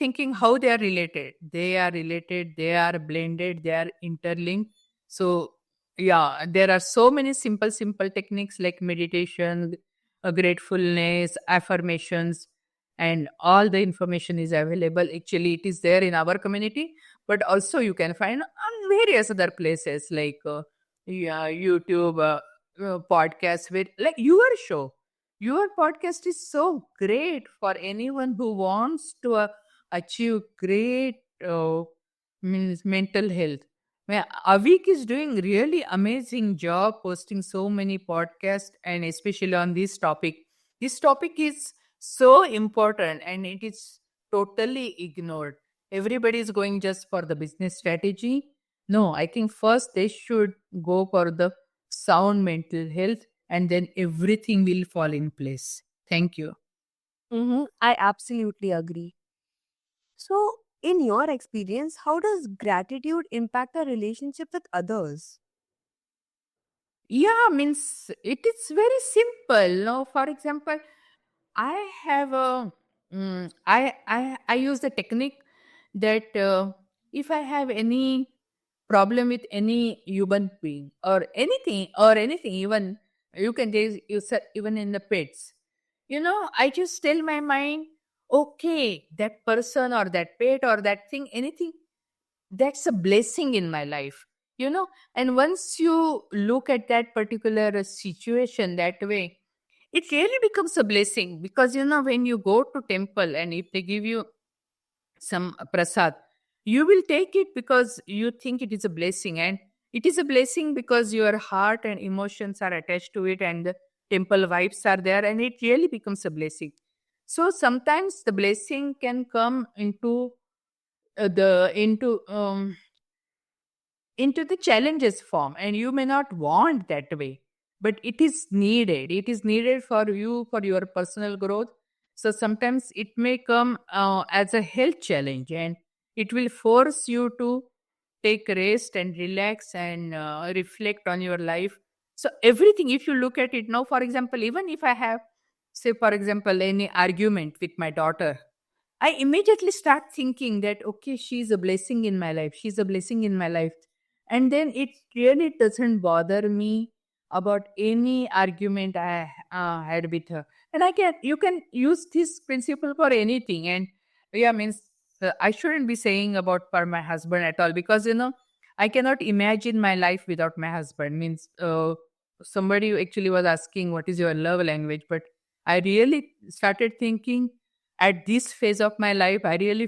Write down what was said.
thinking how they are related. They are related, they are blended, they are interlinked. So, yeah, there are so many simple techniques like meditation, gratefulness, affirmations, and all the information is available. Actually, it is there in our community, but also you can find on various other places like yeah, YouTube, podcasts, with like your show. Your podcast is so great for anyone who wants to achieve great means mental health. Well, Avik is doing really amazing job posting so many podcasts and especially on this topic. This topic is so important and it is totally ignored. Everybody is going just for the business strategy. No, I think first they should go for the sound mental health and then everything will fall in place. Thank you. I absolutely agree. So, in your experience, how does gratitude impact our relationship with others? Yeah, means it is very simple. No, for example, I have a I use the technique that if I have any problem with any human being or anything, even you can use it even in the pets. I just tell my mind, okay, that person or that pet or that thing, anything, that's a blessing in my life. And once you look at that particular situation that way, it really becomes a blessing because when you go to temple and if they give you some prasad, you will take it because you think it is a blessing, and it is a blessing because your heart and emotions are attached to it and the temple vibes are there, and it really becomes a blessing. So sometimes the blessing can come the into the challenges form, and you may not want that way, but it is needed for you for your personal growth. So sometimes it may come as a health challenge, and it will force you to take rest and relax and reflect on your life. So everything, if you look at it now, for example, even if I have, say for example, any argument with my daughter, I immediately start thinking that, okay, she's a blessing in my life. She's a blessing in my life. And then it really doesn't bother me about any argument I had with her. And you can use this principle for anything. And yeah, means I shouldn't be saying about for my husband at all because, I cannot imagine my life without my husband. Means somebody actually was asking, what is your love language? But I really started thinking at this phase of my life, I really